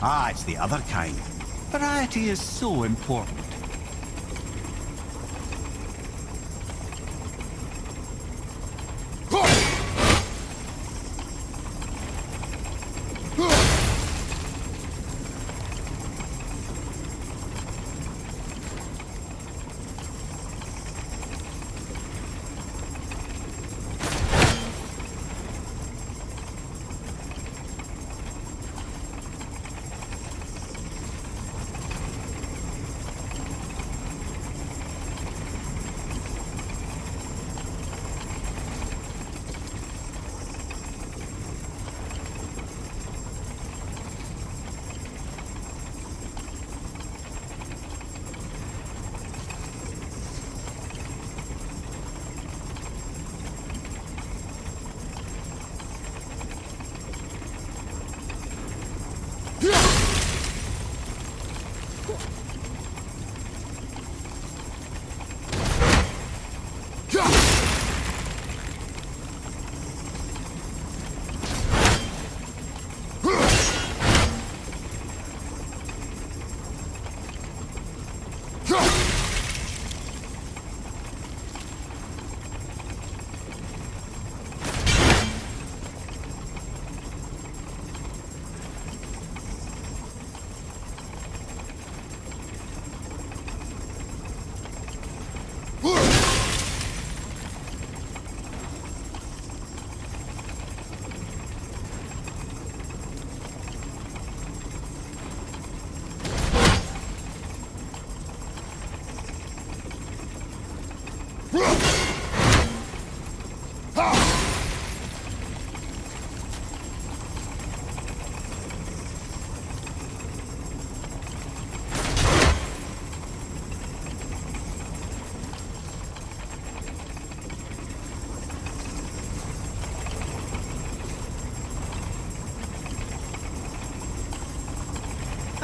Ah, it's the other kind. Variety is so important.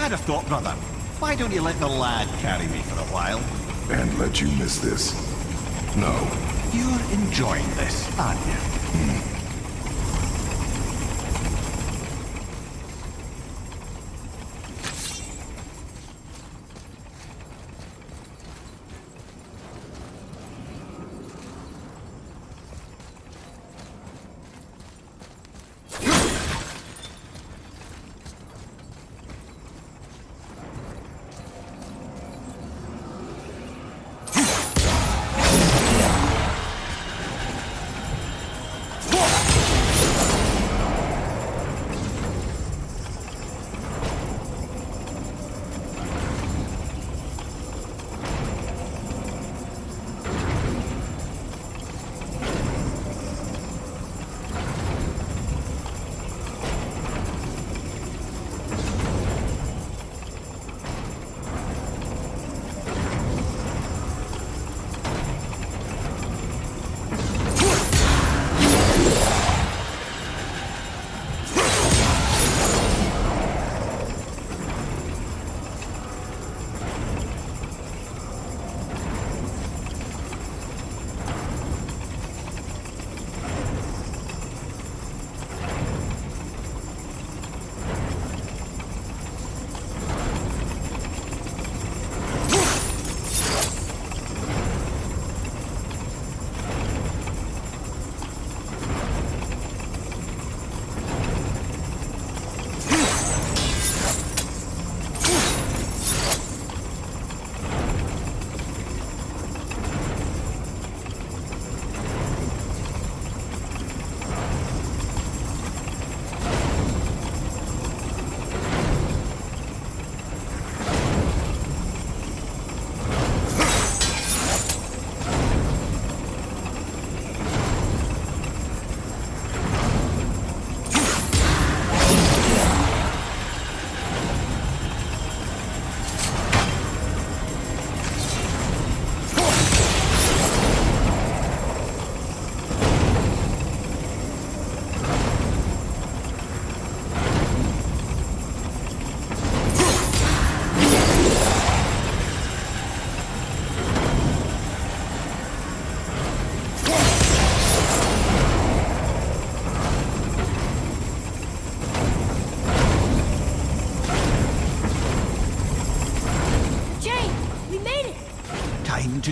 I'd have thought, brother, why don't you let the lad carry me for a while? And let you miss this? No. You're enjoying this, aren't you?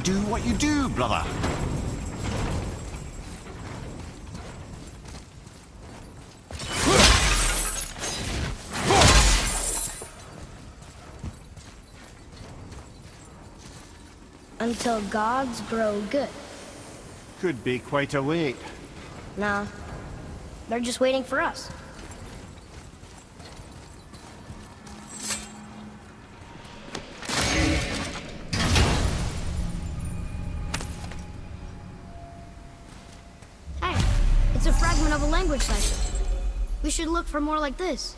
do what you do, brother. Until gods grow good. Could be quite a wait. Nah, they're just waiting for us. Hey, it's a fragment of a language cipher. We should look for more like this.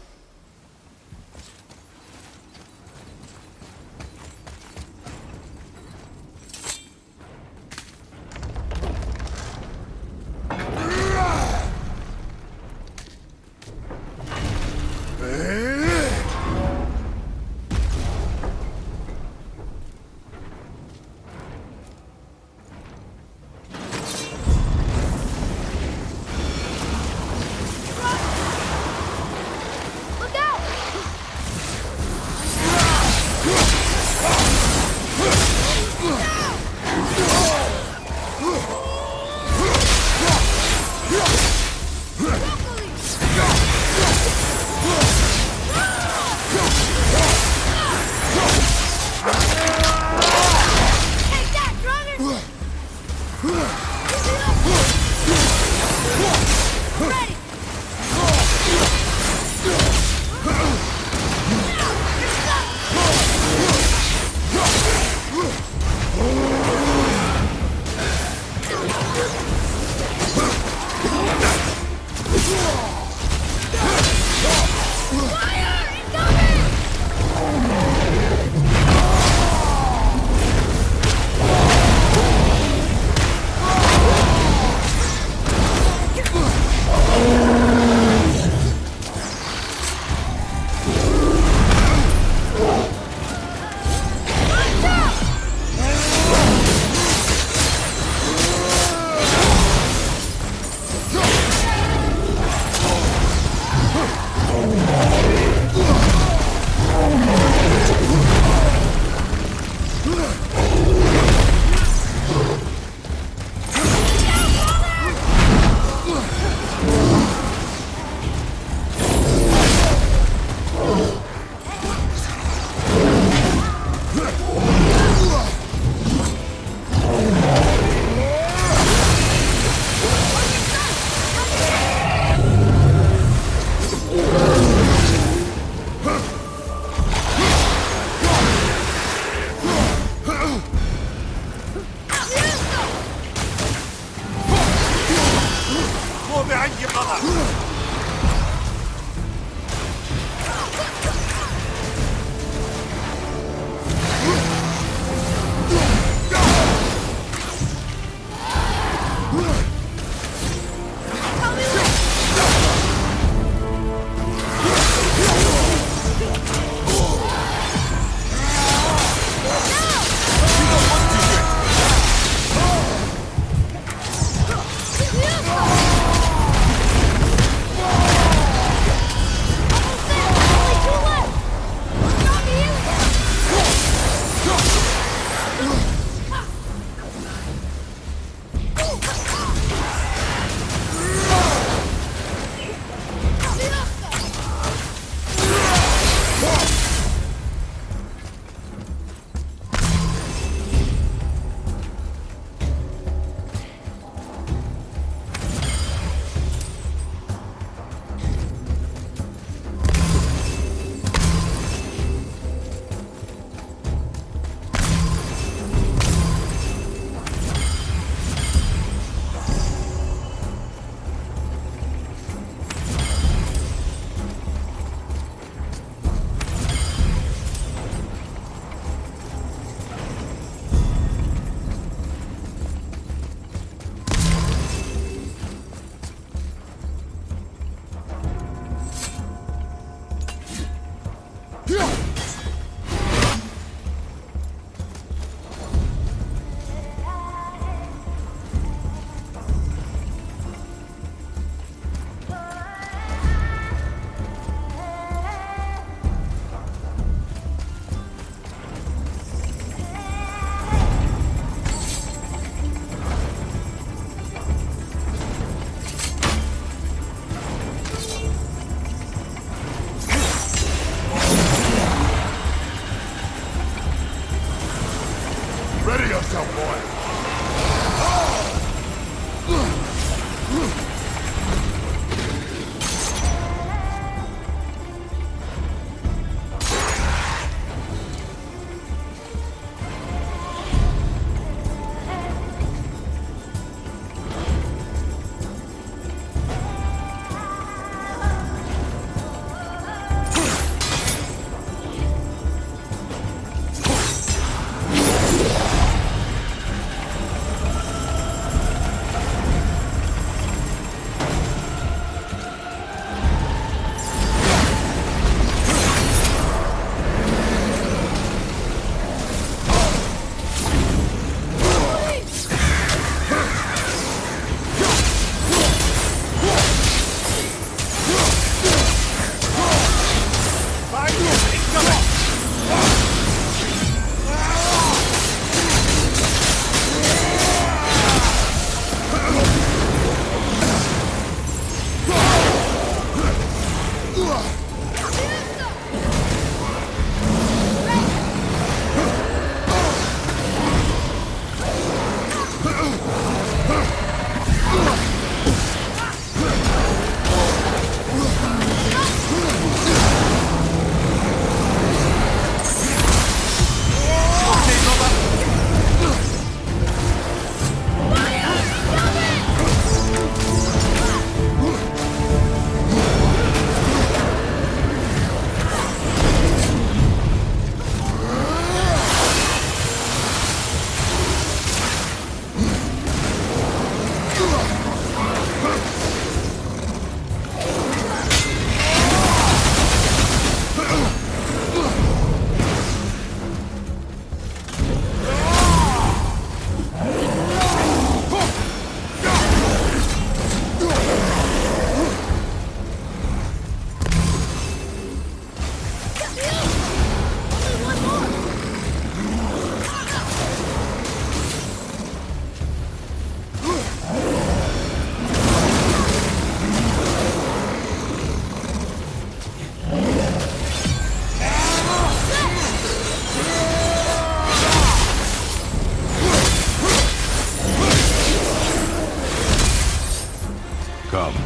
Come.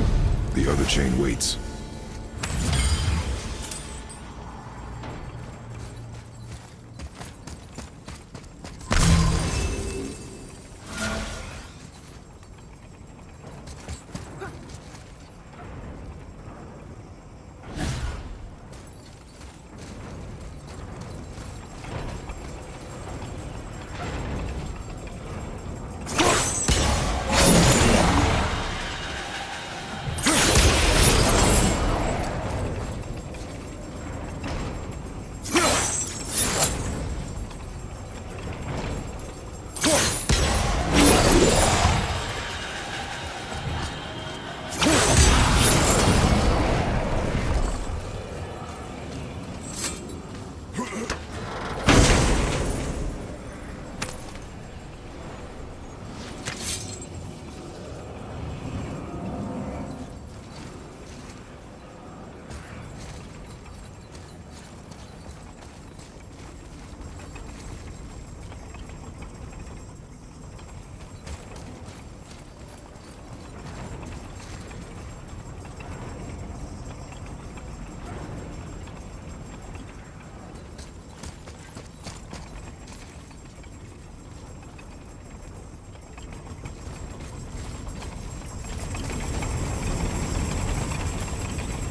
The other chain waits.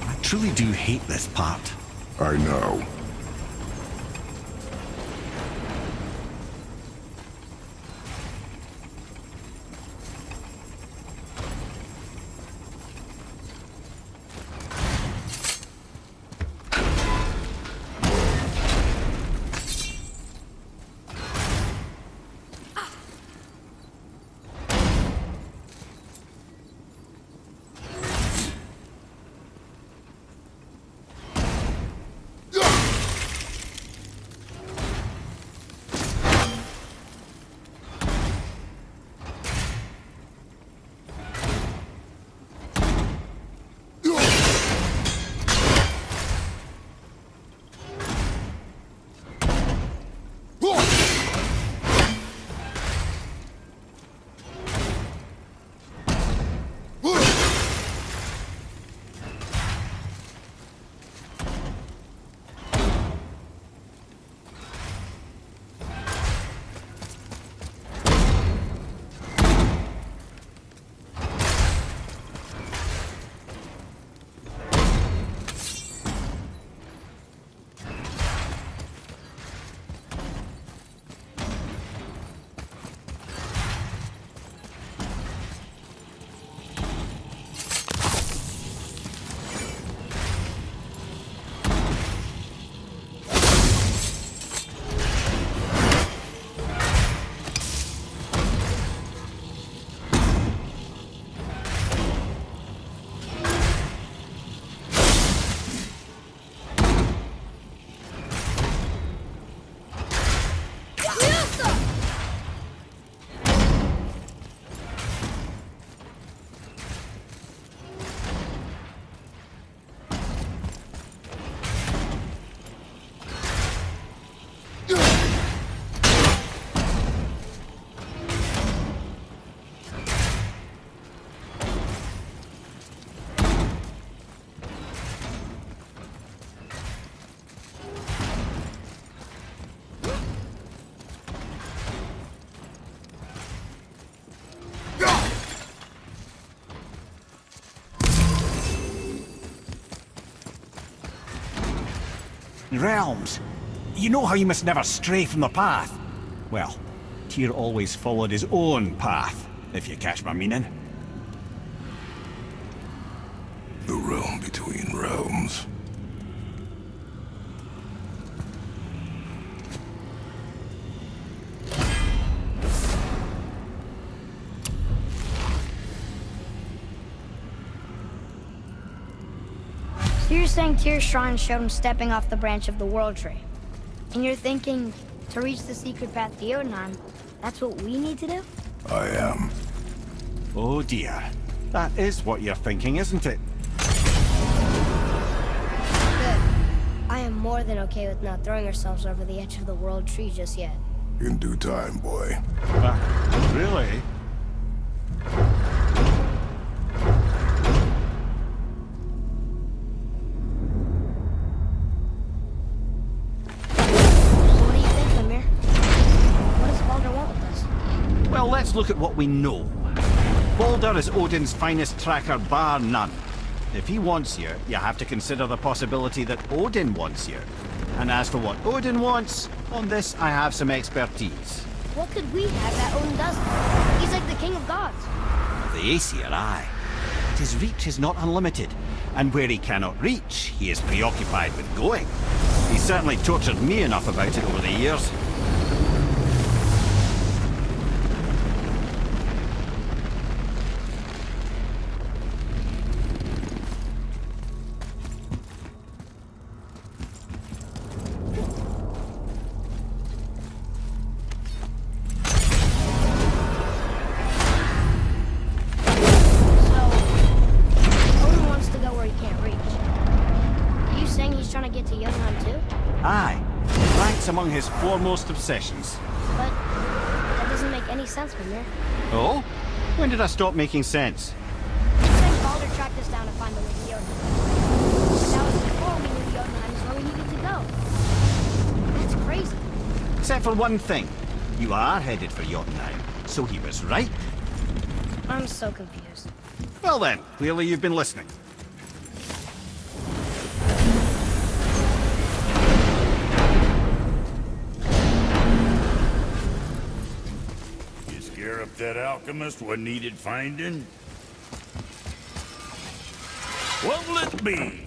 I truly do hate this part. I know. Realms. You know how you must never stray from the path? Well, Tyr always followed his own path, if you catch my meaning. The realm between realms. So you're saying Tyr's shrine showed him stepping off the branch of the world tree. And you're thinking, to reach the secret path to Jotunheim, that's what we need to do? I am. Oh dear. That is what you're thinking, isn't it? Good. I am more than okay with not throwing ourselves over the edge of the world tree just yet. In due time, boy. Really? let's look at what we know. Baldur is Odin's finest tracker bar none. If he wants you, you have to consider the possibility that Odin wants you. And as for what Odin wants, on this I have some expertise. What could we have that Odin doesn't? He's like the king of gods. The Aesir, aye. But his reach is not unlimited, and where he cannot reach, he is preoccupied with going. He's certainly tortured me enough about it over the years. Aye, it ranks among his foremost obsessions. But that doesn't make any sense, Mimir. Oh? When did I stop making sense? You said Baldur tracked us down to find the way to Jotunheim. That was before we knew Jotunheim is where we needed to go. That's crazy. Except for one thing. You are headed for Jotunheim, so he was right. I'm so confused. Well then, clearly you've been listening. Scare up that alchemist what needed finding? What'll it be?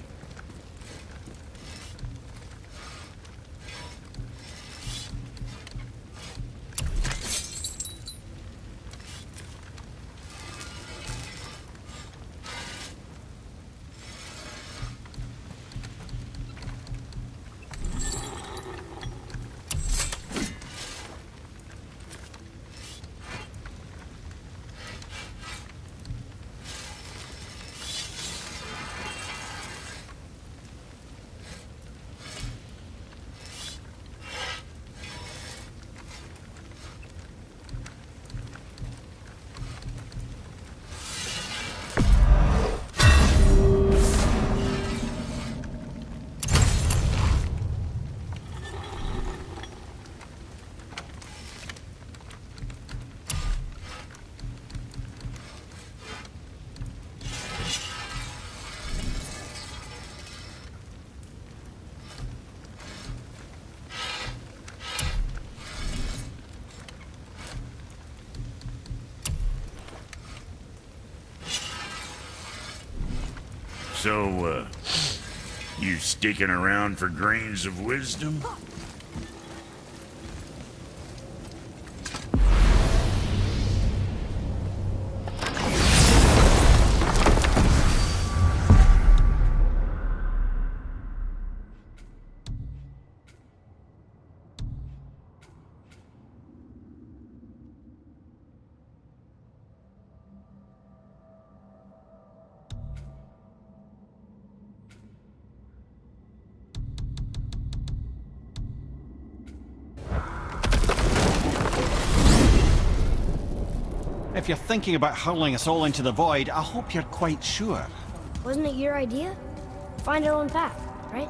So, you sticking around for grains of wisdom? If you're thinking about hurling us all into the void, I hope you're quite sure. Wasn't it your idea? Find our own path, right?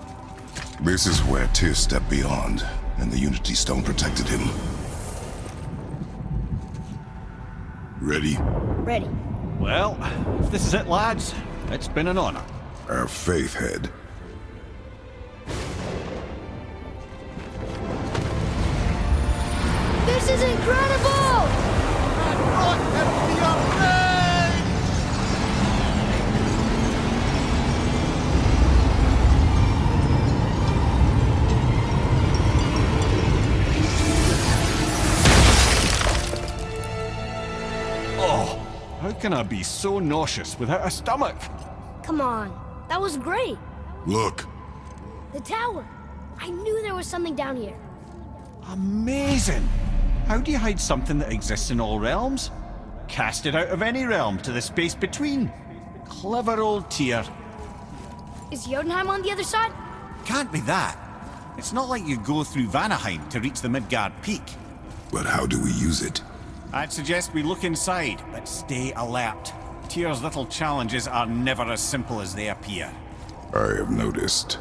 This is where Tyr stepped beyond, and the Unity Stone protected him. Ready? Ready. Well, if this is it, lads, it's been an honor. Our faith head. This is incredible! Oh, how can I be so nauseous without a stomach? Come on, that was great. Look. The tower. I knew there was something down here. Amazing! How do you hide something that exists in all realms? Cast it out of any realm to the space between. Clever old Tyr. Is Jotunheim on the other side? Can't be that. It's not like you go through Vanaheim to reach the Midgard Peak. But how do we use it? I'd suggest we look inside, but stay alert. Tyr's little challenges are never as simple as they appear. I have noticed.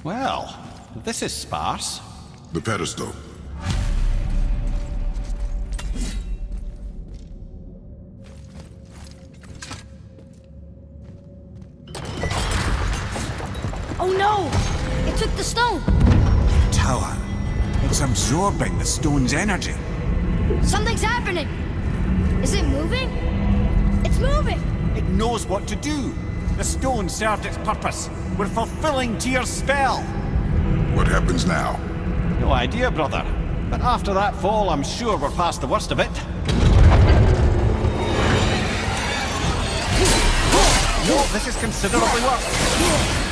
Well, this is sparse. The pedestal. Oh no! It took the stone! Tower. It's absorbing the stone's energy. Something's happening! Is it moving? It's moving! It knows what to do. The stone served its purpose. We're fulfilling Tyr's spell. What happens now? No idea, brother. But after that fall, I'm sure we're past the worst of it. No, this is considerably worse.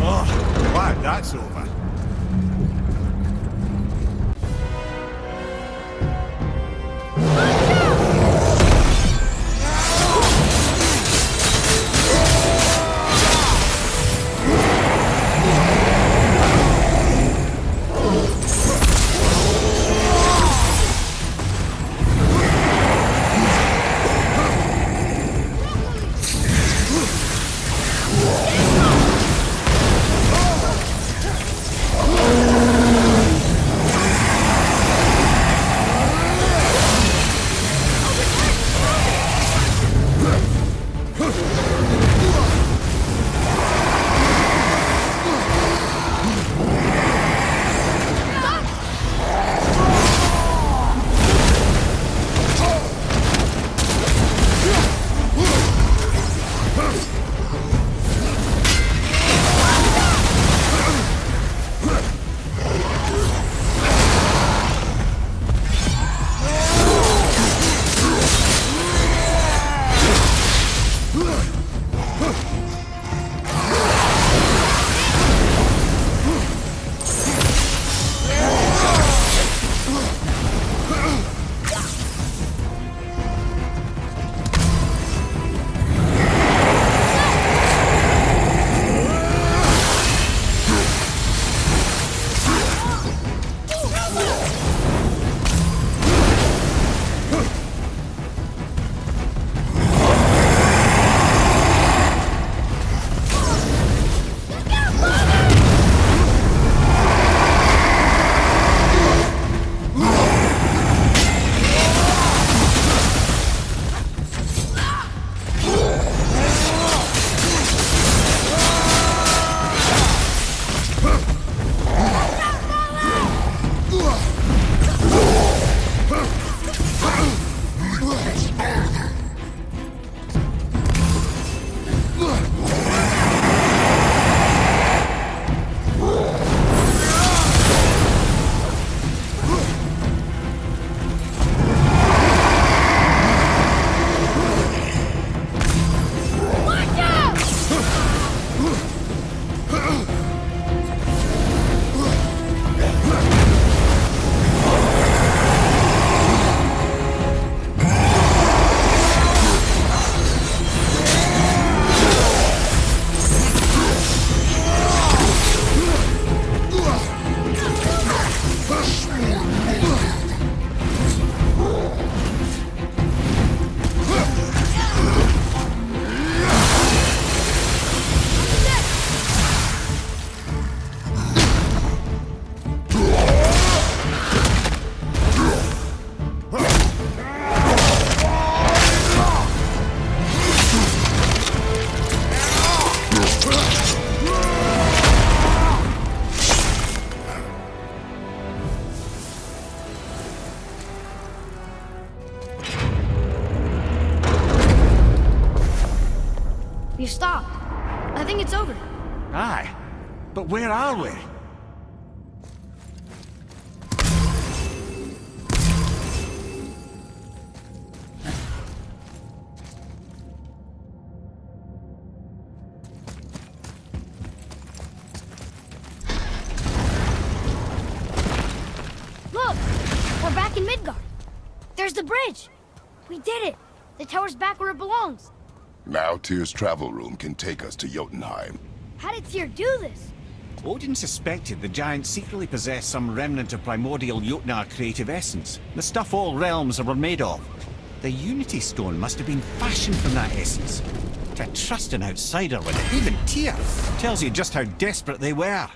Oh, glad that's over. I think it's over. Aye. But where are we? Look! We're back in Midgard. There's the bridge. We did it. The tower's back where it belongs. Now Tyr's travel room can take us to Jotunheim. How did Tyr do this? Odin suspected the giants secretly possessed some remnant of primordial Jotnar creative essence, the stuff all realms were made of. The Unity Stone must have been fashioned from that essence. To trust an outsider with it, even Tyr, tells you just how desperate they were.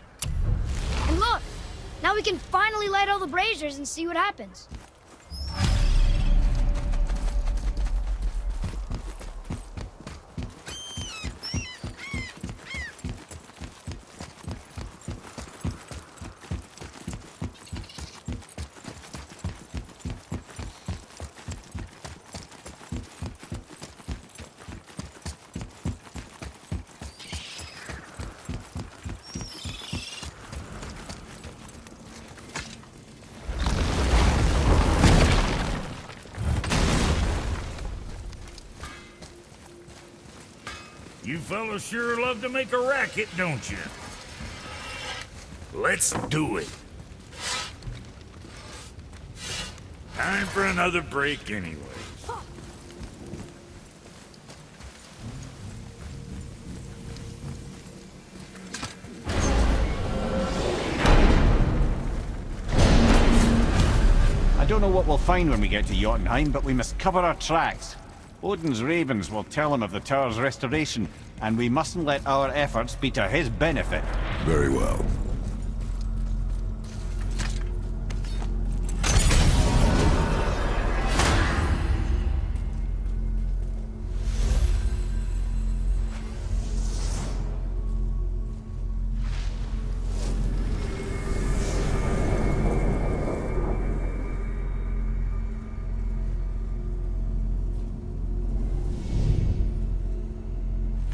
And look! Now we can finally light all the braziers and see what happens. You fellas sure love to make a racket, don't you? Let's do it. Time for another break anyway. I don't know what we'll find when we get to Jotunheim, but we must cover our tracks. Odin's ravens will tell him of the tower's restoration, and we mustn't let our efforts be to his benefit. Very well.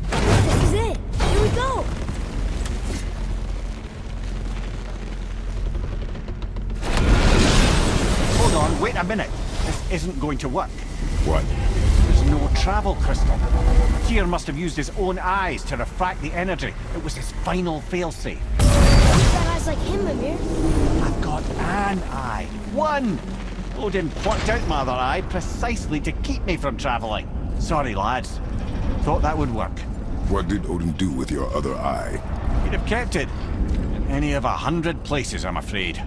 This is it! Here we go! Hold on, wait a minute. This isn't going to work. What? There's no travel crystal. Tyr must have used his own eyes to refract the energy. It was his final failsafe. You've got eyes like him, Mimir. I've got an eye. One! Odin plucked out my other eye precisely to keep me from traveling. Sorry, lads. Thought that would work. What did Odin do with your other eye? He'd have kept it. In any of 100 places, I'm afraid.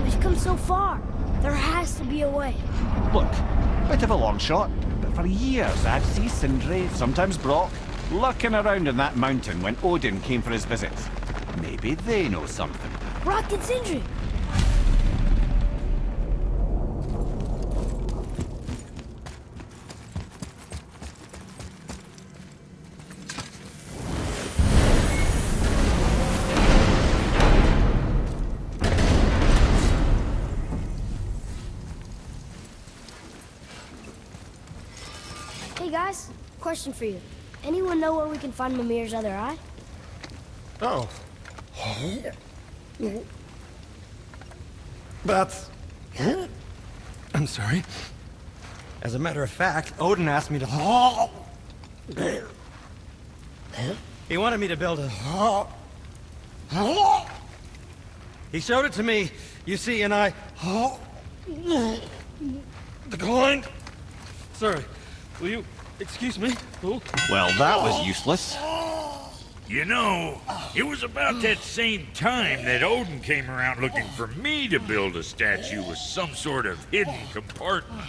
We've come so far. There has to be a way. Look, bit of a long shot, but for years I'd see Sindri, sometimes Brock, lurking around in that mountain when Odin came for his visits. Maybe they know something. Brock and Sindri. Hey guys, question for you. Anyone know where we can find Mimir's other eye? Oh. That's... I'm sorry. As a matter of fact, Odin asked me to... He wanted me to build a... He showed it to me, you see, and I... declined. Sorry. Will you excuse me? Oh. Well, that was useless. You know, it was about that same time that Odin came around looking for me to build a statue with some sort of hidden compartment.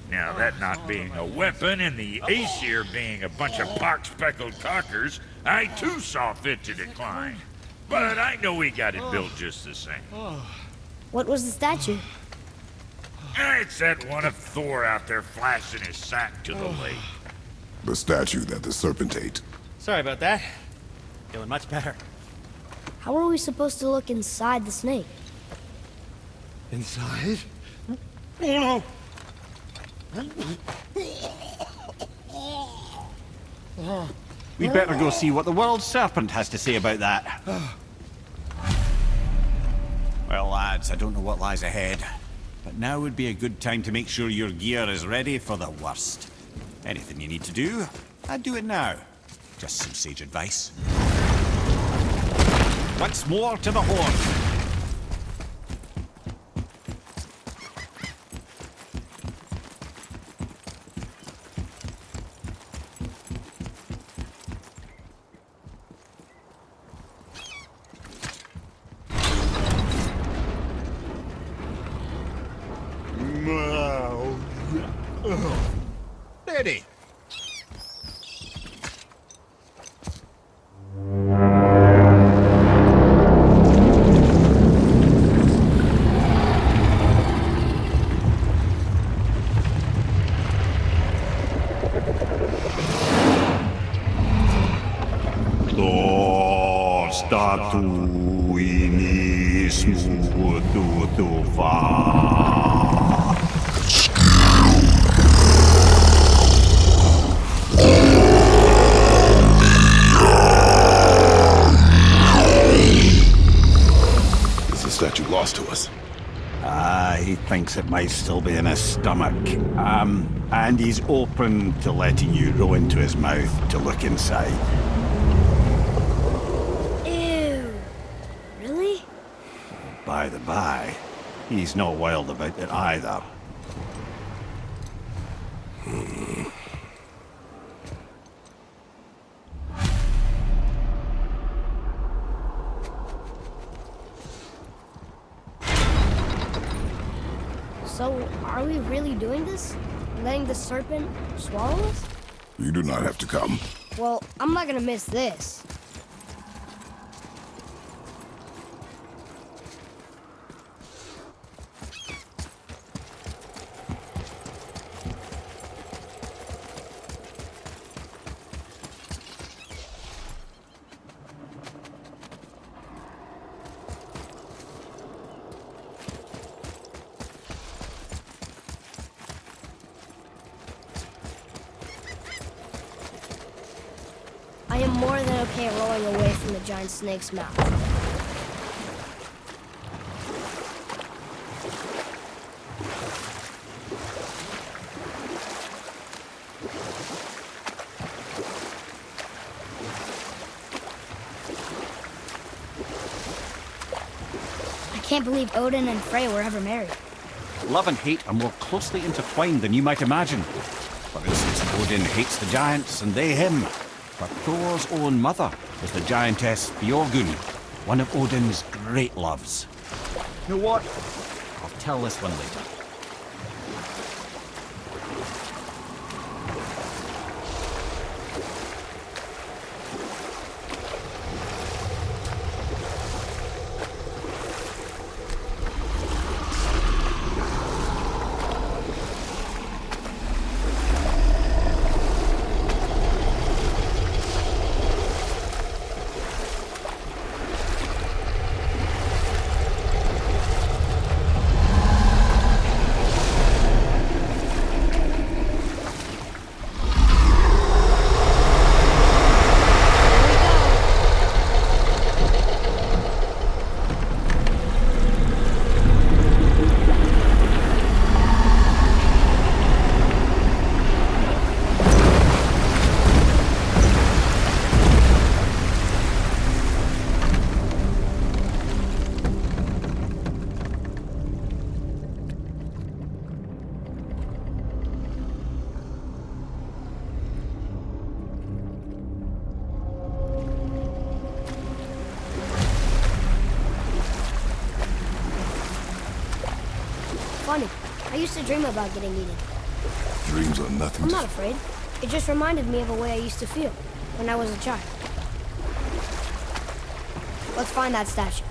Now, that not being a weapon and the Aesir being a bunch of pock-speckled cockers, I too saw fit to decline. But I know we got it built just the same. What was the statue? It's that one of Thor out there flashing his sack to the lake. The statue that the serpent ate. Sorry about that. Feeling much better. How are we supposed to look inside the snake? Inside? Oh no! We'd better go see what the world's serpent has to say about that. Well, lads, I don't know what lies ahead, but now would be a good time to make sure your gear is ready for the worst. Anything you need to do, I'd do it now. Just some sage advice. Once more to the horn. Ready. Statue lost to us. He thinks it might still be in his stomach. And he's open to letting you row into his mouth to look inside. Ew. Really? By the by, he's not wild about it either. So, are we really doing this? Letting the serpent swallow us? You do not have to come. Well, I'm not gonna miss this. I am more than okay rolling away from the giant snake's mouth. I can't believe Odin and Frey were ever married. Love and hate are more closely intertwined than you might imagine. For instance, Odin hates the giants and they him. But Thor's own mother was the giantess Fjorgun, one of Odin's great loves. You know what? I'll tell this one later. Funny. I used to dream about getting eaten. Dreams are nothing I'm to... not afraid. It just reminded me of a way I used to feel when I was a child. Let's find that statue.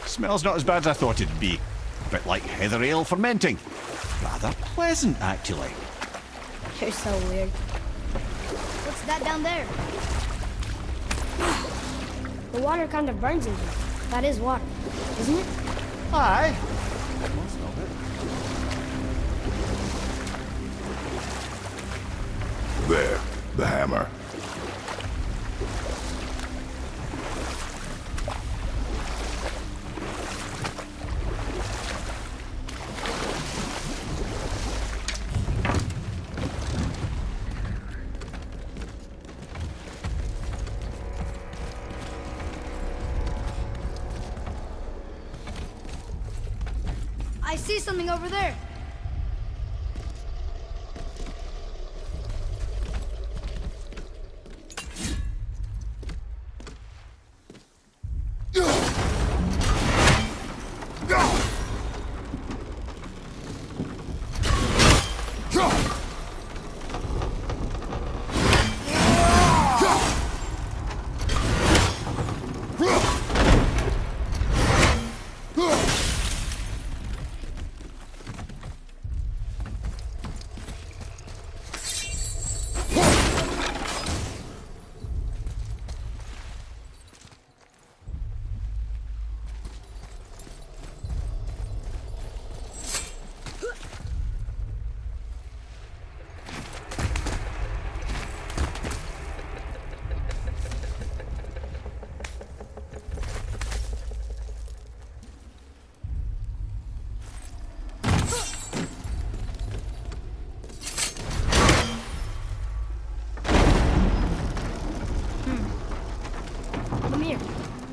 Smells not as bad as I thought it'd be. A bit like heather ale fermenting. Rather pleasant, actually. You're so weird. What's that down there? The water kind of burns in here. That is water, isn't it? Aye. There, the hammer. I see something over there.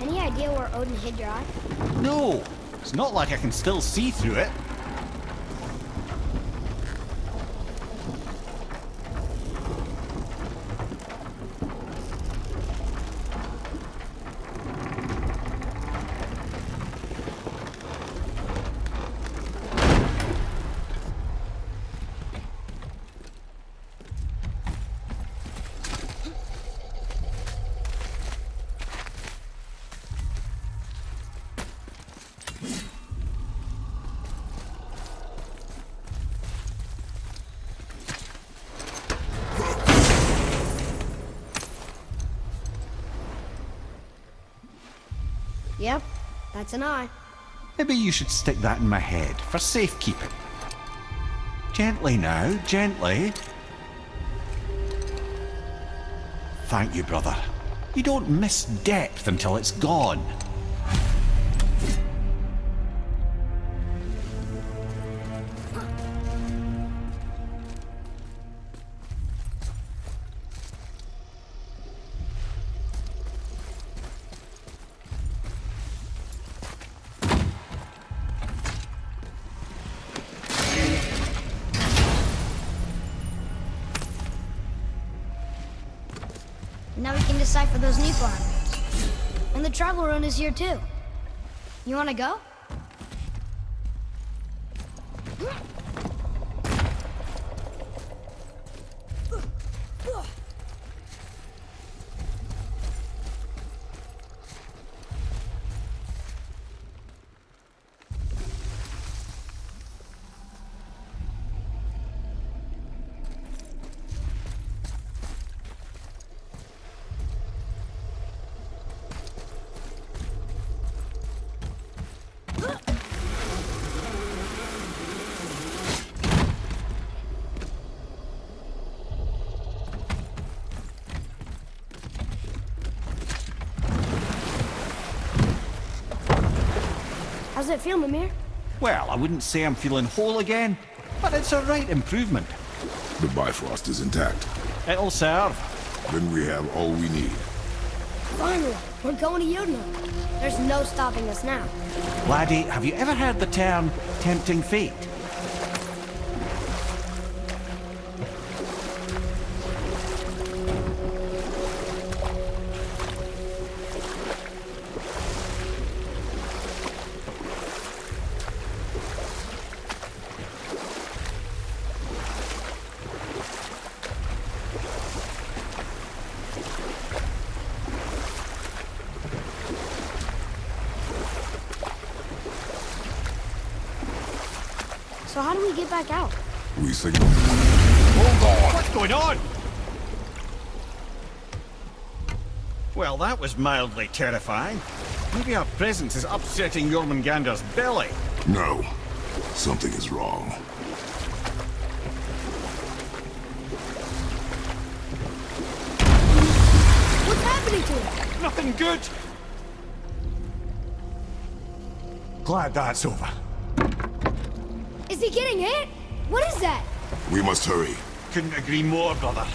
Any idea where Odin hid your eye? No, it's not like I can still see through it. Yep, that's an eye. Maybe you should stick that in my head for safekeeping. Gently now, gently. Thank you, brother. You don't miss depth until it's gone. Now we can decipher those Niflheim. And the travel rune is here too. You wanna go? How's it feel, Mimir? Well, I wouldn't say I'm feeling whole again, but it's a right improvement. The Bifrost is intact. It'll serve. Then we have all we need. Finally, we're going to Jotunheim. There's no stopping us now. Laddie, have you ever heard the term tempting fate? So how do we get back out? We signal. Hold on! What's going on? Well, that was mildly terrifying. Maybe our presence is upsetting Jormungandr's belly. No. Something is wrong. What's happening to him? Nothing good. Glad that's over. Is he getting hit? What is that? We must hurry. Couldn't agree more, brother.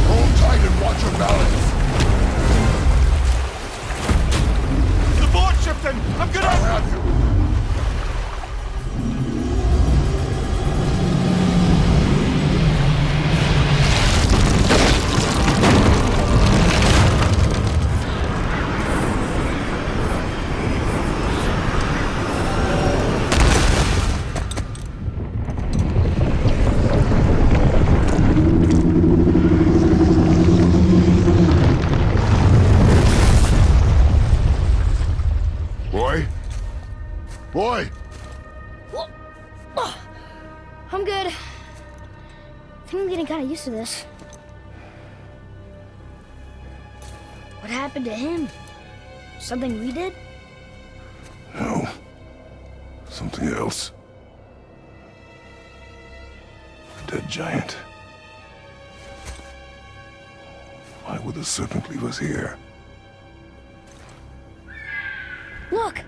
Hold tight and watch your balance. The boat shifting! I'm gonna... I'll have you. Boy! I'm good. I think I'm getting kind of used to this. What happened to him? Something we did? No. Something else. A dead giant. Why would the serpent leave us here? Look!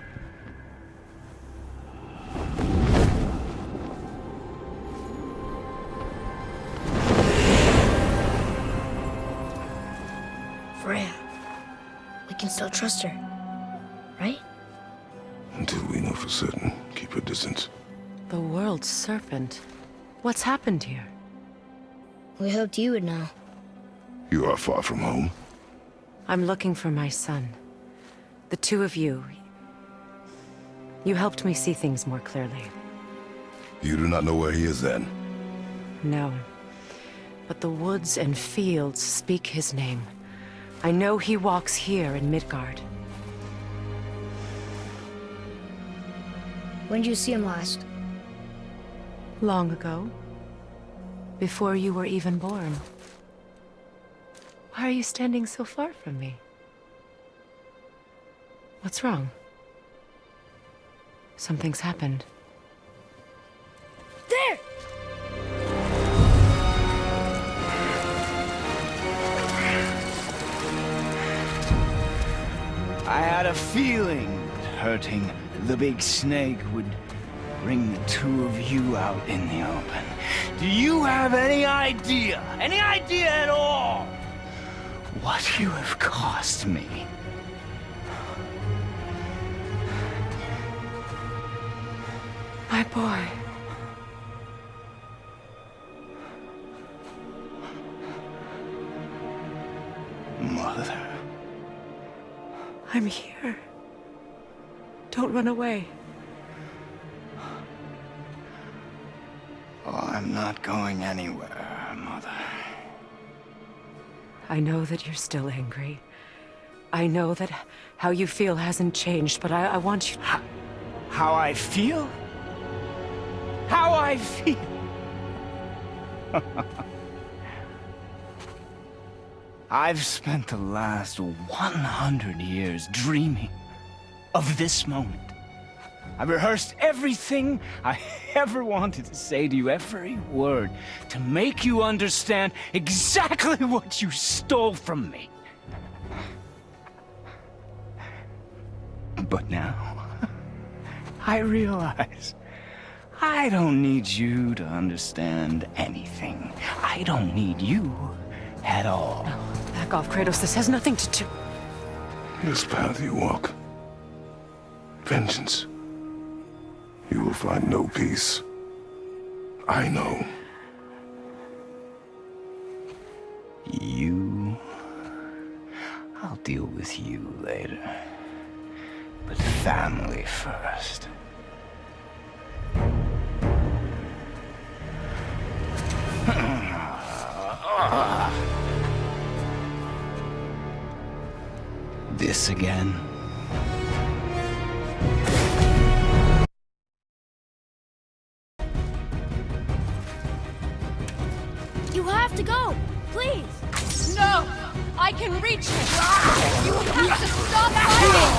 Freya. We can still trust her, right? Until we know for certain, keep her distance. The world's serpent. What's happened here? We hoped you would know. You are far from home. I'm looking for my son. The two of you. You helped me see things more clearly. You do not know where he is then? No. But the woods and fields speak his name. I know he walks here in Midgard. When did you see him last? Long ago. Before you were even born. Why are you standing so far from me? What's wrong? Something's happened. There! I had a feeling that hurting the big snake would bring the two of you out in the open. Do you have any idea at all, what you have cost me? My boy. Mother. I'm here. Don't run away. Oh, I'm not going anywhere, Mother. I know that you're still angry. I know that how you feel hasn't changed, but I want you... How I feel? How I feel? I've spent the last 100 years dreaming of this moment. I rehearsed everything I ever wanted to say to you, every word, to make you understand exactly what you stole from me. But now, I realize I don't need you to understand anything. I don't need you at all. No, back off, Kratos. This has nothing to do... This path you walk. Vengeance. You will find no peace. I know. You... I'll deal with you later. But family first. This again? You have to go, please. No! I can reach him! You have to stop fighting!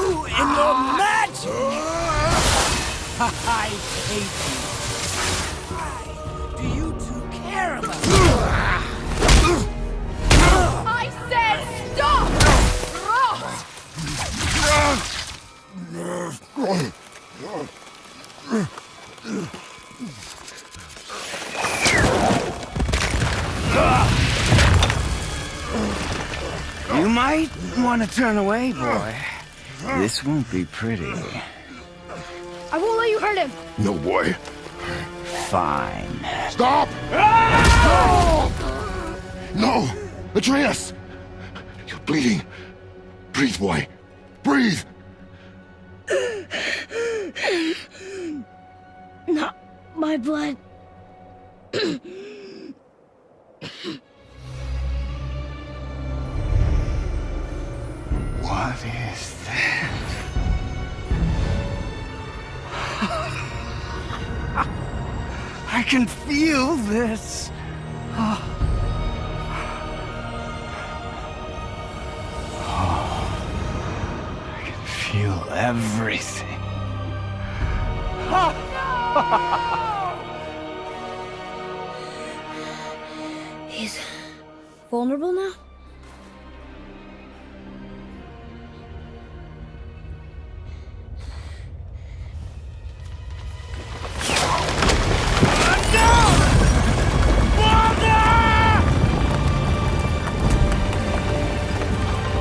You and your magic! I hate you. Why do you two care about me? I said stop! You might want to turn away, boy. This won't be pretty. I won't let you hurt him. No, boy. Fine. Stop! No! Atreus! You're bleeding. Breathe, boy. Breathe! Not my blood. What is that? I can feel this. I can feel everything. He's vulnerable now?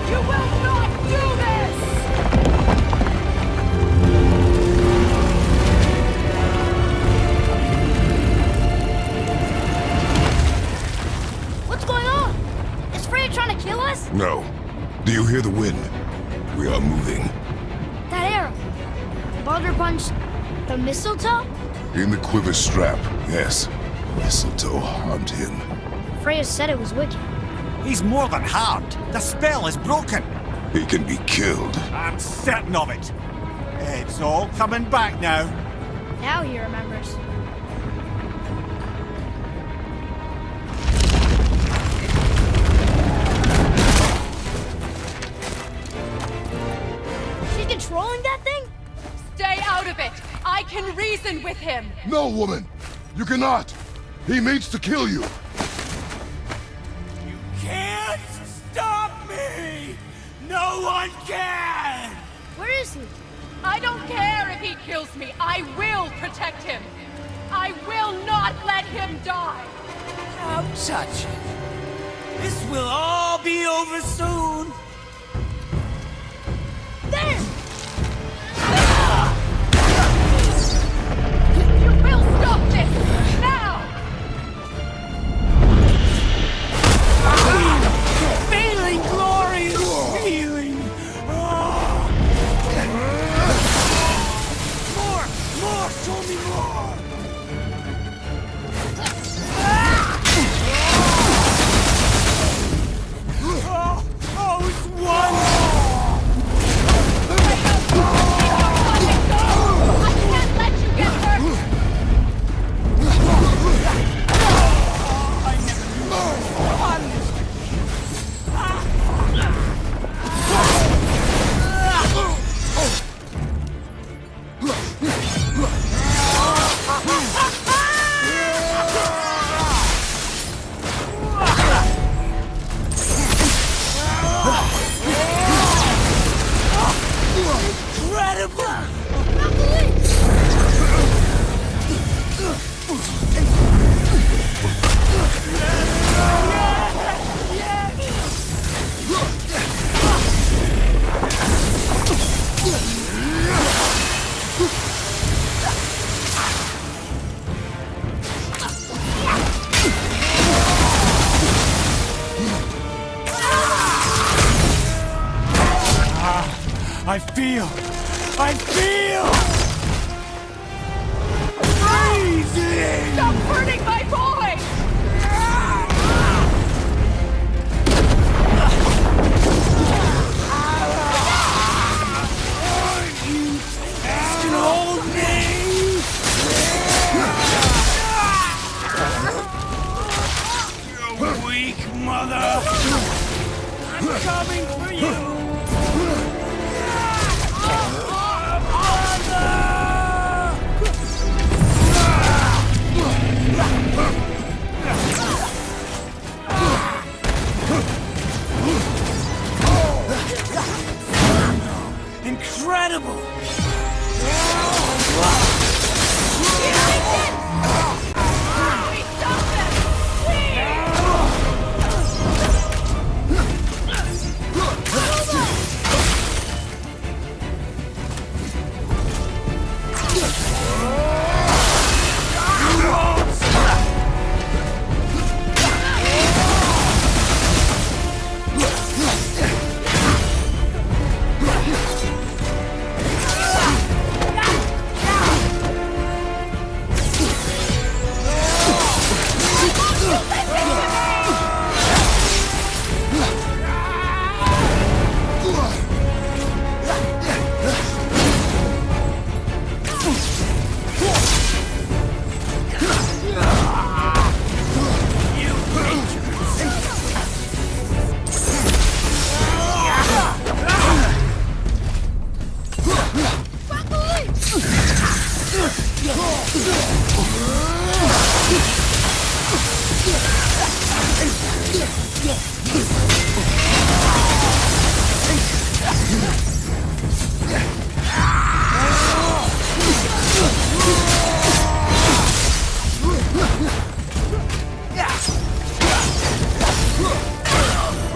You will not do this! What's going on? Is Freya trying to kill us? No. Do you hear the wind? We are moving. That arrow. Baldur punched the mistletoe? In the quiver strap, yes. Mistletoe harmed him. Freya said it was wicked. He's more than harmed. The spell is broken. He can be killed. I'm certain of it. It's all coming back now. Now he remembers. She's controlling that thing? Stay out of it! I can reason with him! No, woman! You cannot! He means to kill you! Can't stop me! No one can! Where is he? I don't care if he kills me. I will protect him. I will not let him die. Don't touch it. This will all be over soon. There! You will stop this now. Feeling glorious feeling. More, show me more. Oh, it's one. I can't let you get hurt. I never punished. I feel freezing! Stop hurting my boy! You can hold me! Coming for you! Incredible!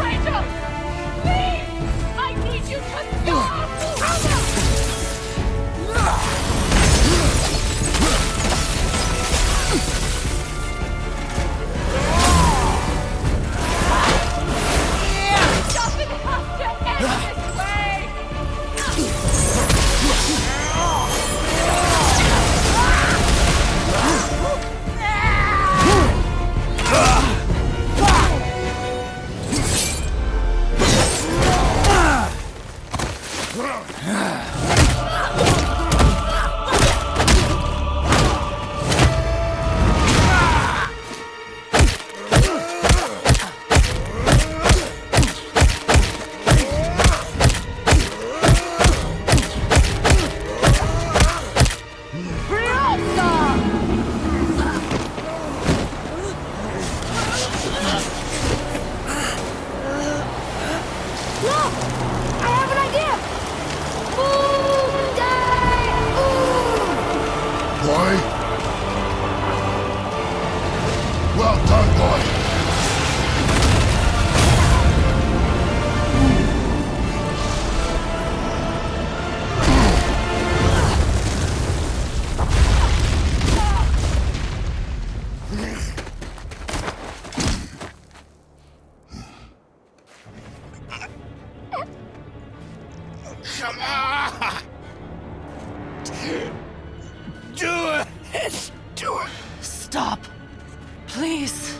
Kratos! Please! I need you to stop! Nothing has to end this way! Look! I have an idea! Boom! Die! Boom! Boy? Well done, boy. Come on! Do it! Do it! Stop. Please.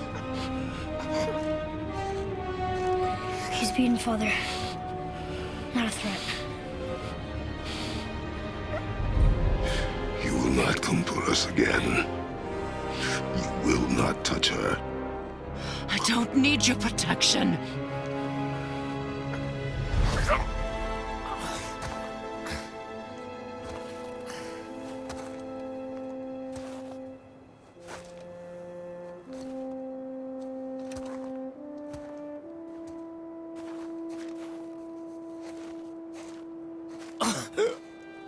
He's beaten, Father. Not a threat. You will not come for us again. You will not touch her. I don't need your protection.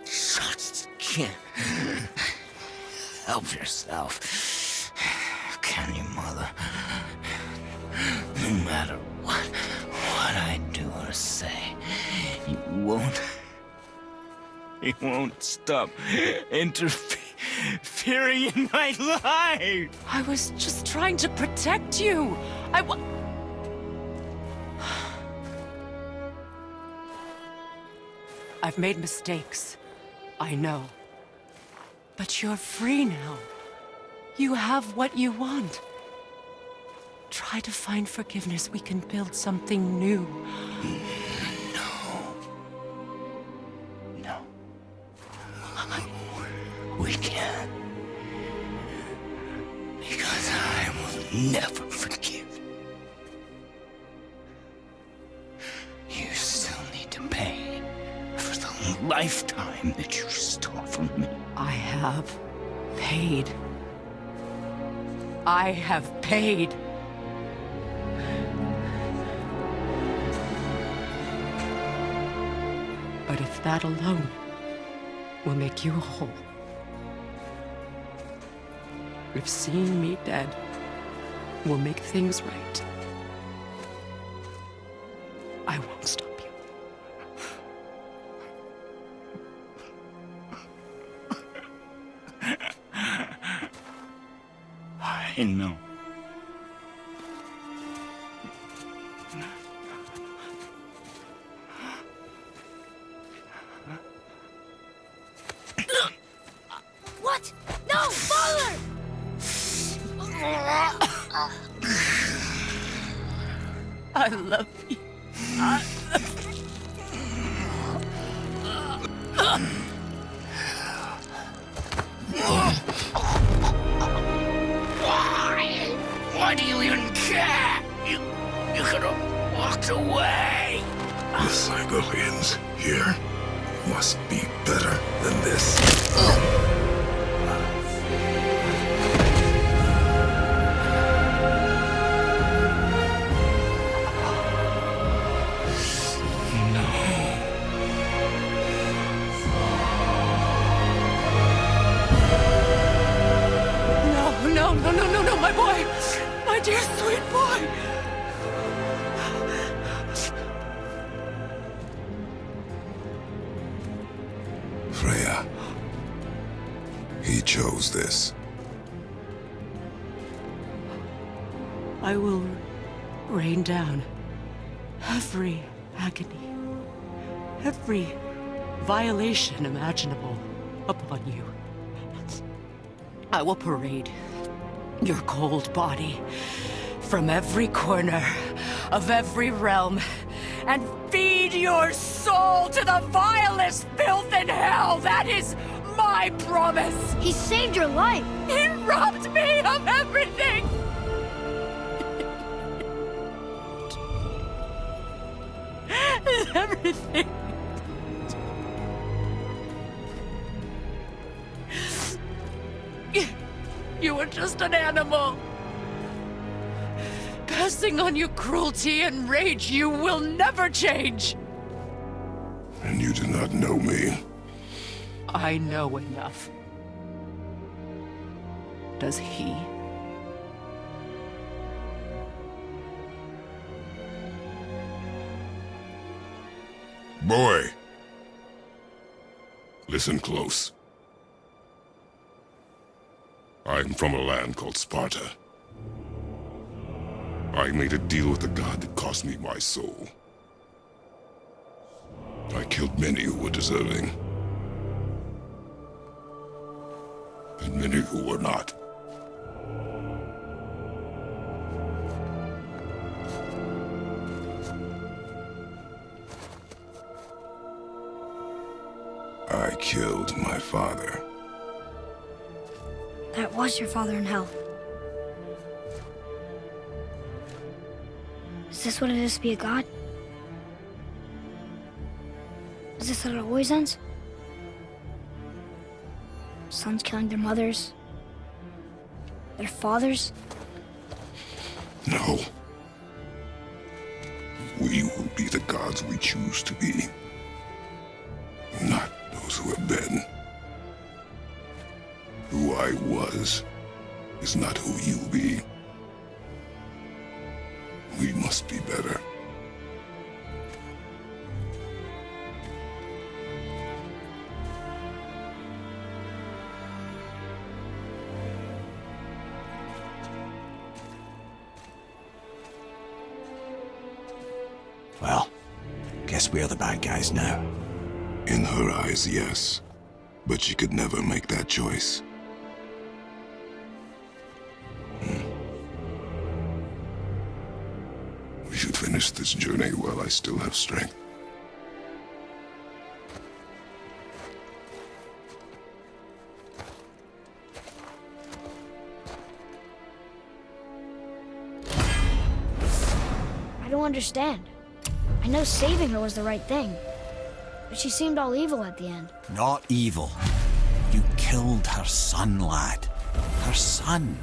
Just can't help yourself. Can you, Mother? No matter what I do or say, you won't stop interfering in my life. I was just trying to protect you. I've made mistakes. I know. But you're free now. You have what you want. Try to find forgiveness. We can build something new. No. We can't. Because I will never forgive. lifetime that you stole from me. I have paid. I have paid. But if that alone will make you whole, if seeing me dead will make things right, I won't stop you. I know. What? No, father! I love you. Why do you even care? You could have walked away. The Cyberians here must be better than this. No, my boy! My dear sweet boy! Freya. He chose this. I will rain down every agony, every violation imaginable upon you. I will parade your cold body from every corner of every realm and feed your soul to the vilest filth in hell. That is my promise. He saved your life. He robbed me of everything. Everything. You were just an animal. Passing on your cruelty and rage, you will never change. And you do not know me. I know enough. Does he? Boy. Listen close. I'm from a land called Sparta. I made a deal with the god that cost me my soul. I killed many who were deserving. And many who were not. I killed my father. That was your father in hell. Is this what it is to be a god? Is this how it always ends? Sons killing their mothers? Their fathers? No. We will be the gods we choose to be. Not those who have been. Who I was is not who you be. We must be better. Well, guess we're the bad guys now. In her eyes, yes. But she could never make that choice. We should finish this journey while I still have strength. I don't understand. I know saving her was the right thing. But she seemed all evil at the end. Not evil. You killed her son, lad. Her son.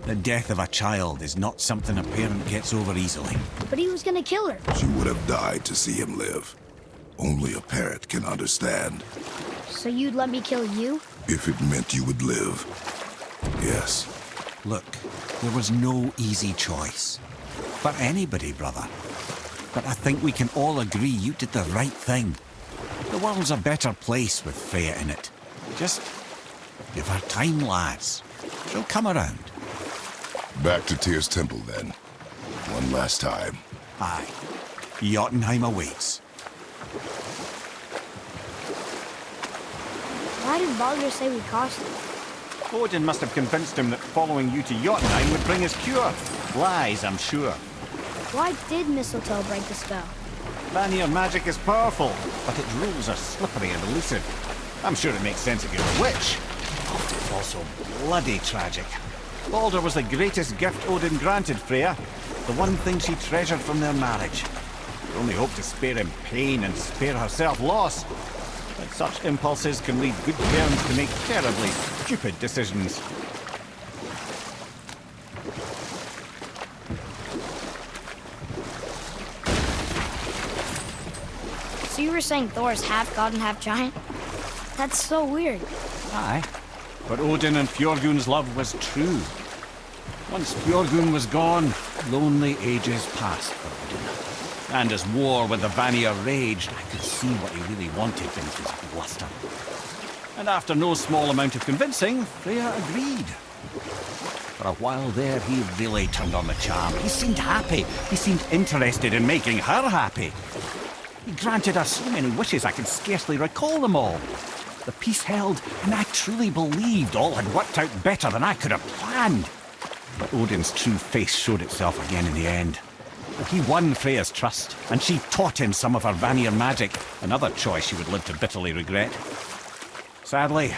The death of a child is not something a parent gets over easily. But he was gonna kill her. She would have died to see him live. Only a parent can understand. So you'd let me kill you? If it meant you would live. Yes. Look, there was no easy choice. For anybody, brother. But I think we can all agree you did the right thing. The world's a better place with Freya in it. Just give her time, lads. She'll come around. Back to Tyr's temple, then. One last time. Aye. Jotunheim awaits. Why did Baldur say we cost him? Odin must have convinced him that following you to Jotunheim would bring his cure. Lies, I'm sure. Why did mistletoe break the spell? Vanir magic is powerful, but its rules are slippery and elusive. I'm sure it makes sense if you're a witch. It's also bloody tragic. Baldur was the greatest gift Odin granted Freya, the one thing she treasured from their marriage. She only hoped to spare him pain and spare herself loss. But such impulses can lead good parents to make terribly stupid decisions. So you were saying Thor is half god and half giant? That's so weird. Aye. But Odin and Fjorgun's love was true. Once Fjorgun was gone, lonely ages passed for Odin. And as war with the Vanir raged, I could see what he really wanted in his bluster. And after no small amount of convincing, Freya agreed. For a while there, he really turned on the charm. He seemed happy. He seemed interested in making her happy. He granted her so many wishes I could scarcely recall them all. The peace held, and I truly believed all had worked out better than I could have planned. But Odin's true face showed itself again in the end. He won Freya's trust, and she taught him some of her Vanir magic, another choice she would live to bitterly regret. Sadly,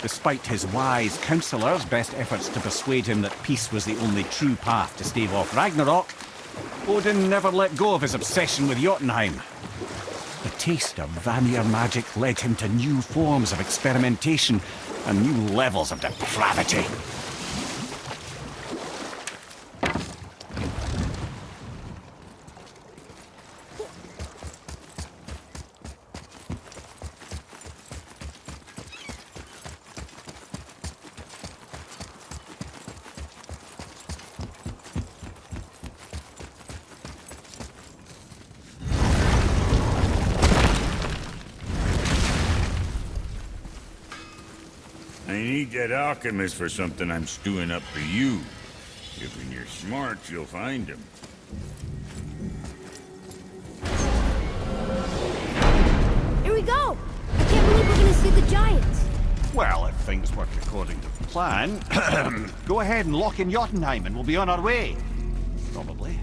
despite his wise counselors' best efforts to persuade him that peace was the only true path to stave off Ragnarok, Odin never let go of his obsession with Jotunheim. The taste of Vanir magic led him to new forms of experimentation and new levels of depravity. I need that alchemist for something I'm stewing up for you. If when you're smart, you'll find him. Here we go! I can't believe we're gonna see the giants. Well, if things work according to plan, go ahead and lock in Jotunheim and we'll be on our way. Probably.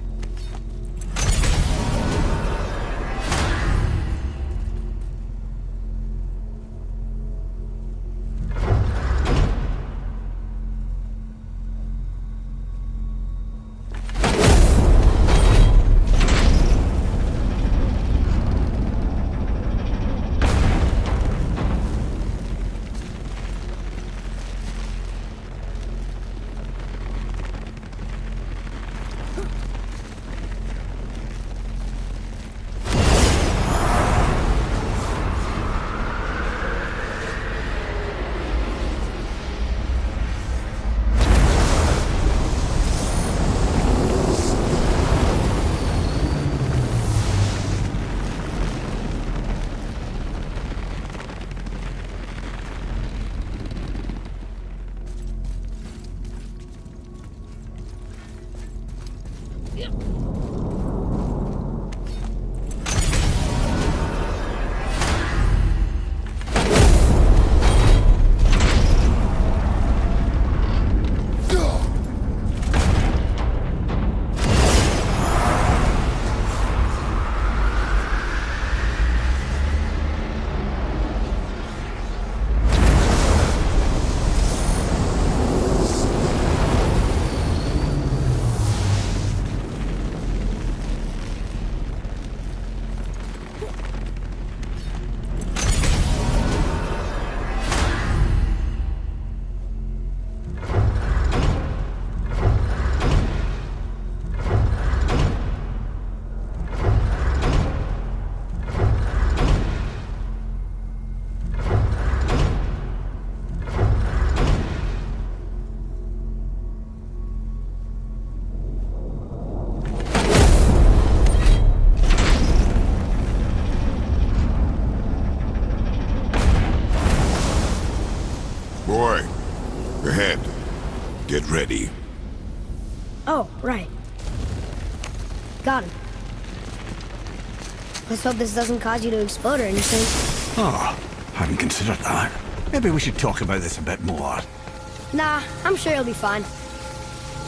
Ahead. Get ready. Oh, right. Got him. Let's hope this doesn't cause you to explode or anything. Oh, hadn't considered that. Maybe we should talk about this a bit more. Nah, I'm sure you'll be fine.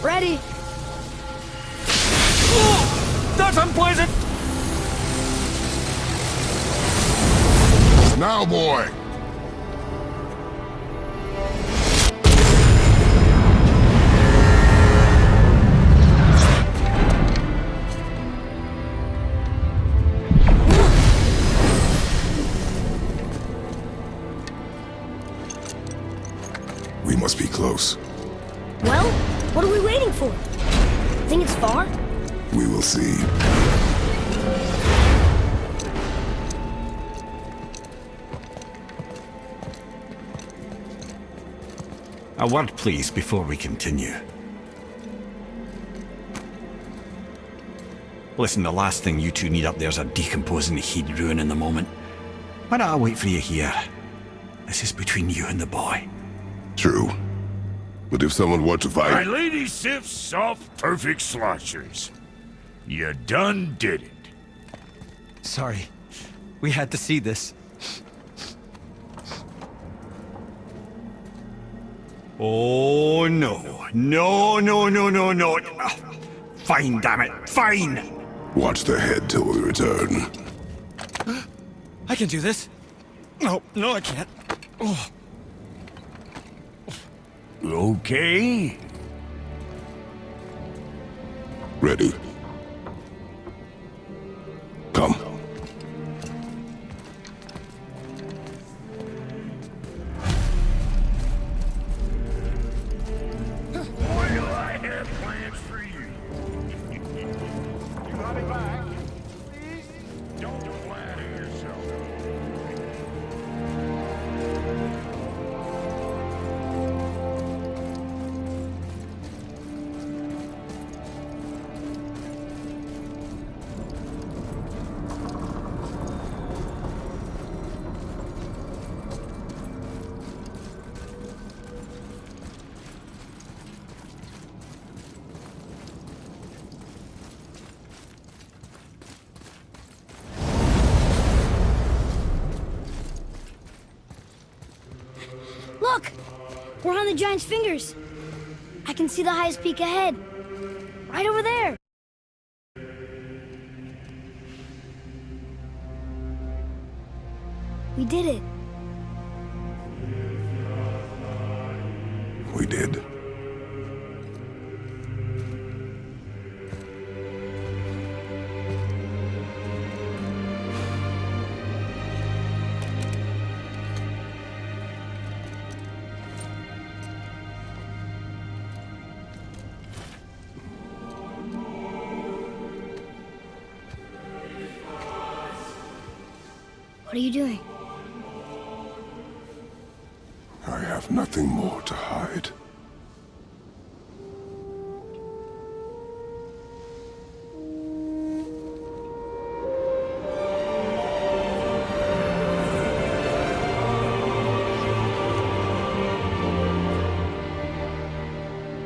Ready? Oh, that's unpleasant! Now, boy! We must be close. Well, what are we waiting for? Think it's far? We will see. A word, please, before we continue. Listen, the last thing you two need up there's a decomposing heat ruining the moment. Why don't I wait for you here? This is between you and the boy. True. But if someone were to My fight... lady Sif's soft, perfect sloshers. You done did it. Sorry. We had to see this. Oh, no. No, no, no, no, no. Fine, damn it. Fine! Watch their head till we return. I can do this. No, no, I can't. Oh. Okay. Ready. Come. Boy, do I have plans for you. You got it back. Please don't flatter yourself. Look! We're on the giant's fingers. I can see the highest peak ahead. Right over there. We did it. We did. What are you doing? I have nothing more to hide.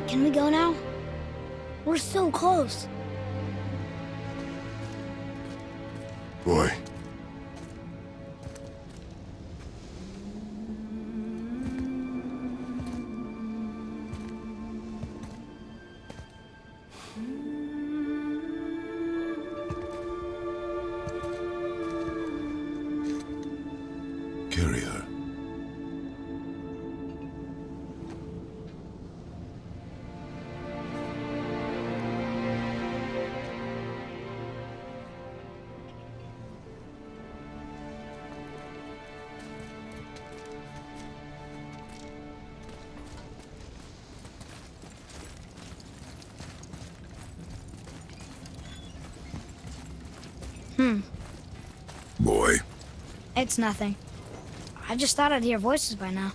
Can we go now? We're so close. Boy. Carry her. Boy. It's nothing. I just thought I'd hear voices by now.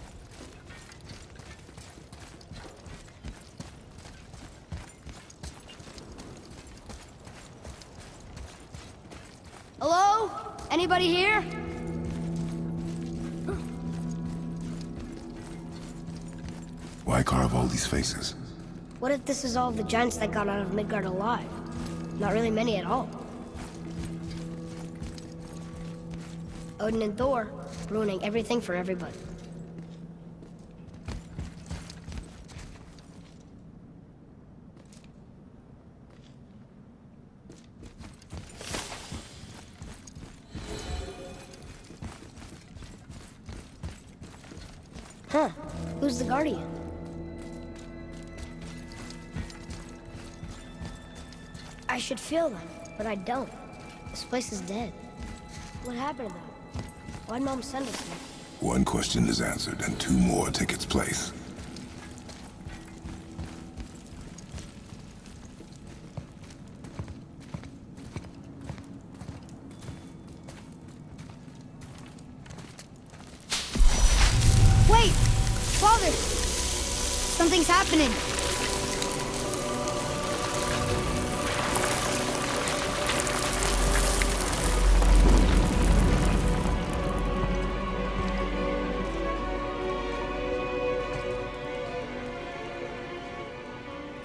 Hello? Anybody here? Why carve all these faces? What if this is all the giants that got out of Midgard alive? Not really many at all. Odin and Thor, ruining everything for everybody. Huh, who's the Guardian? I should feel them, but I don't. This place is dead. What happened to them? Why'd Mom send us here? One question is answered, and two more take its place. Wait! Father! Something's happening!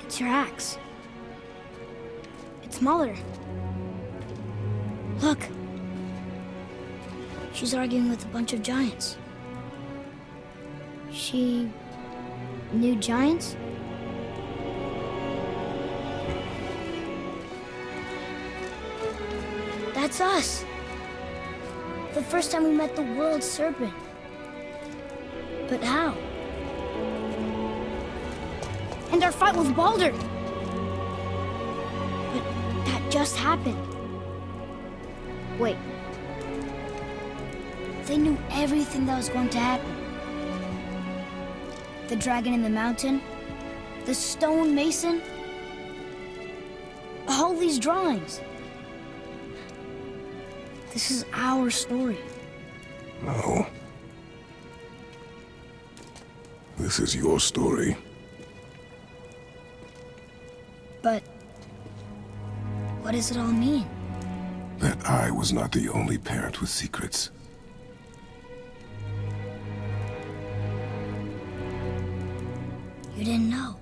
It's your axe. It's Mother. Look. She's arguing with a bunch of giants. She knew giants? That's us. The first time we met the world serpent. But how? And our fight with Baldur. But that just happened. Wait. They knew everything that was going to happen. The dragon in the mountain, the stone mason, all these drawings. This is our story. No. This is your story. But what does it all mean? That I was not the only parent with secrets. You didn't know.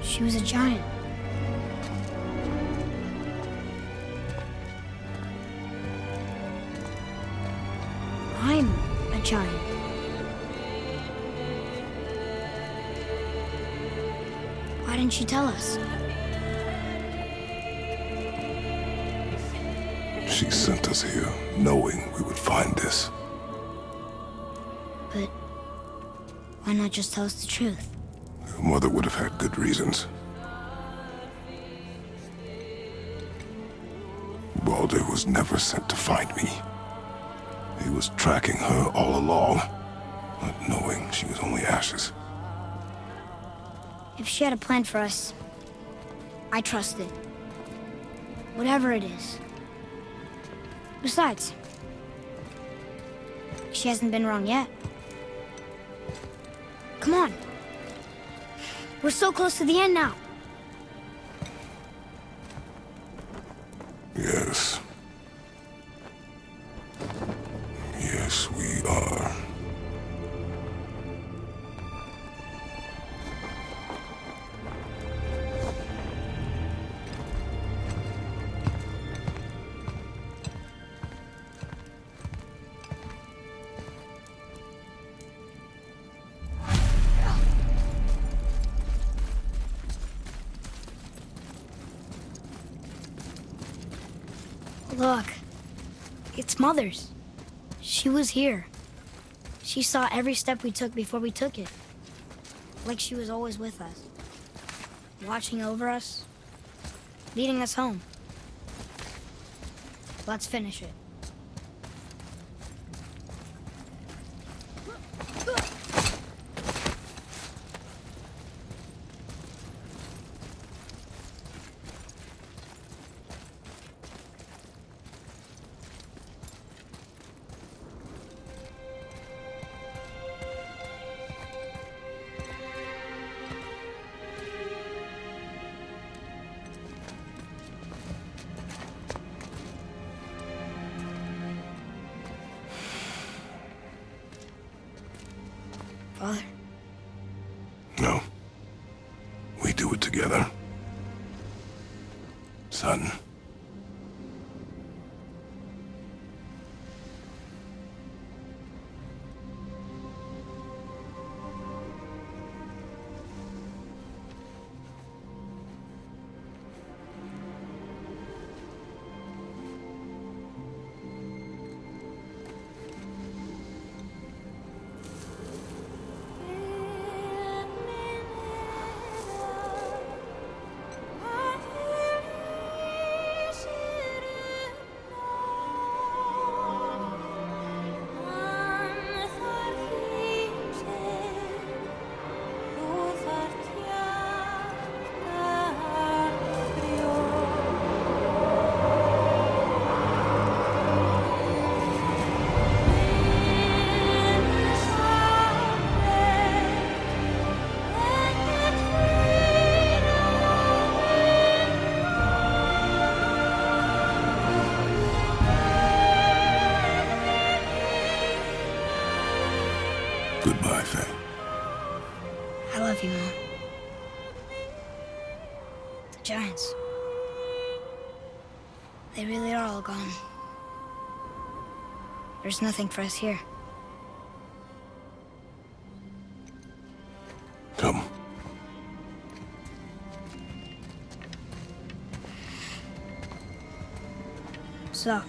She was a giant. I'm a giant. Why didn't she tell us? She sent us here, knowing we would find this. But why not just tell us the truth? Your mother would have had good reasons. Baldur was never sent to find me. He was tracking her all along, not knowing she was only ashes. If she had a plan for us, I trust it. Whatever it is. Besides, she hasn't been wrong yet. Come on. We're so close to the end now. Yes. Yes, we are. Look, it's Mother's. She was here. She saw every step we took before we took it. Like she was always with us. Watching over us. Leading us home. Let's finish it. Father? No. We do it together. Son. Goodbye, Faye. I love you, Mom. The giants. They really are all gone. There's nothing for us here. Come. So,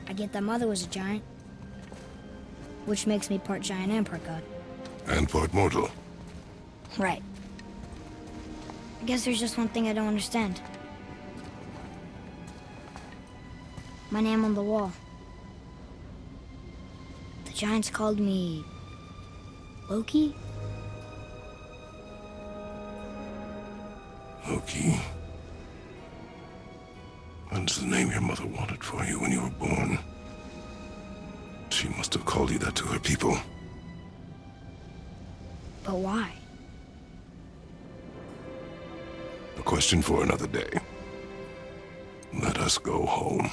I get that Mother was a giant, which makes me part giant and part god. And part mortal. Right. I guess there's just one thing I don't understand. My name on the wall. The giants called me... Loki? Loki. That's the name your mother wanted for you when you were born. She must have called you that to her people. But why? A question for another day. Let us go home.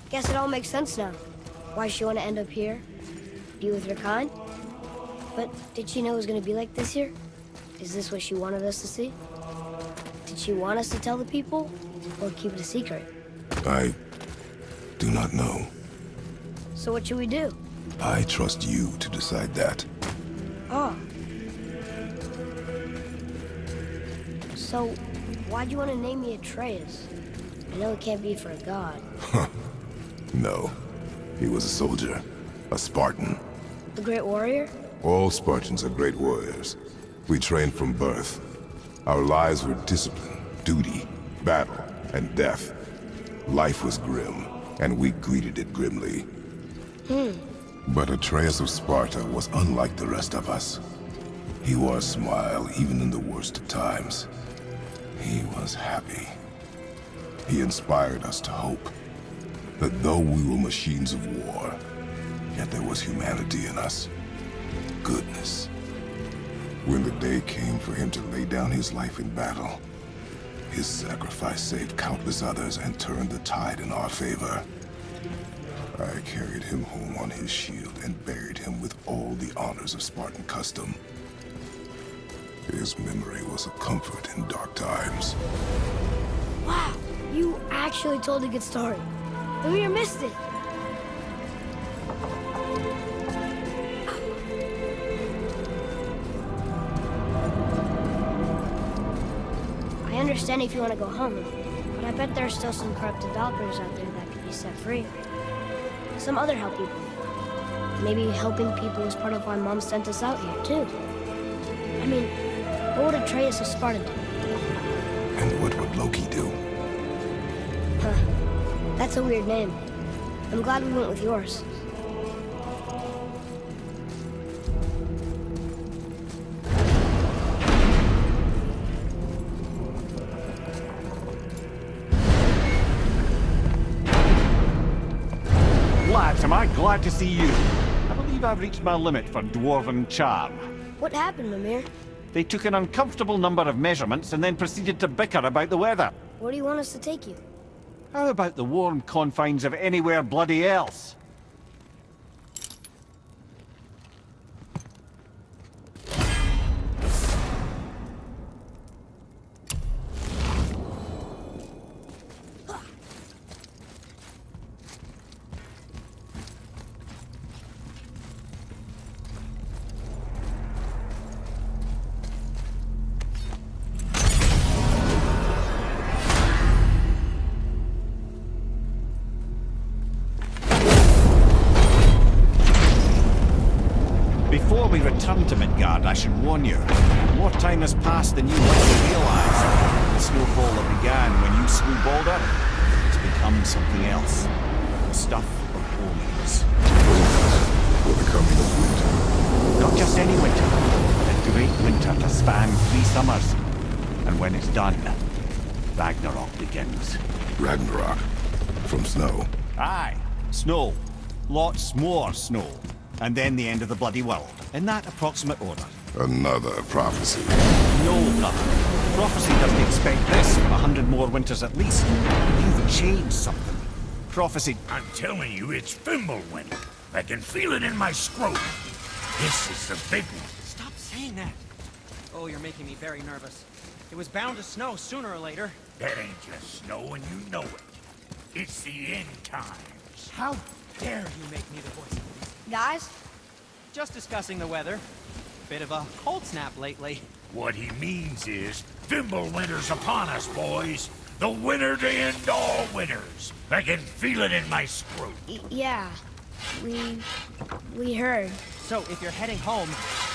Guess it all makes sense now. Why she want to end up here, be with her kind. But did she know it was going to be like this here? Is this what she wanted us to see? Did she want us to tell the people, or keep it a secret? I do not know. So what should we do? I trust you to decide that. Oh. So, why'd you want to name me Atreus? I know it can't be for a god. No. He was a soldier. A Spartan. The Great Warrior? All Spartans are great warriors. We trained from birth. Our lives were discipline, duty, battle, and death. Life was grim, and we greeted it grimly. But Atreus of Sparta was unlike the rest of us. He wore a smile even in the worst of times. He was happy. He inspired us to hope that though we were machines of war, yet there was humanity in us. Goodness. When the day came for him to lay down his life in battle, his sacrifice saved countless others and turned the tide in our favor. I carried him home on his shield and buried him with all the honors of Spartan custom. His memory was a comfort in dark times. Wow, you actually told a good story. And we missed it. I understand if you want to go home, but I bet there's still some corrupted Valkyries out there that could be set free. Some other help people. Maybe helping people is part of why Mom sent us out here, too. I mean, what would Atreus of Sparta do? And what would Loki do? Huh. That's a weird name. I'm glad we went with yours. Lads, am I glad to see you. I believe I've reached my limit for dwarven charm. What happened, Mimir? They took an uncomfortable number of measurements and then proceeded to bicker about the weather. Where do you want us to take you? How about the warm confines of anywhere bloody else? Before we return to Midgard, I should warn you. More time has passed than you likely realize. The snowfall that began when you slew Balder has become something else. The stuff of omens. For the coming of winter. Not just any winter. A great winter to span 3 summers. And when it's done, Ragnarok begins. Ragnarok. From snow. Aye. Snow. Lots more snow. And then the end of the bloody world. In that approximate order. Another prophecy. No, brother. Prophecy doesn't expect this for 100 more winters at least. You've changed something. Prophecy... I'm telling you, it's Fimbulwinter. I can feel it in my scrotum. This is the big one. Stop saying that. Oh, you're making me very nervous. It was bound to snow sooner or later. That ain't just snow, and you know it. It's the end times. How dare you make me the voice of reason? Guys? Just discussing the weather. Bit of a cold snap lately. What he means is, Fimbulwinter's upon us, boys. The winter to end all winters. I can feel it in my scrotum. Yeah. We heard. So, if you're heading home,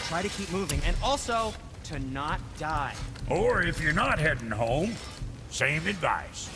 try to keep moving. And also, to not die. Or if you're not heading home, same advice.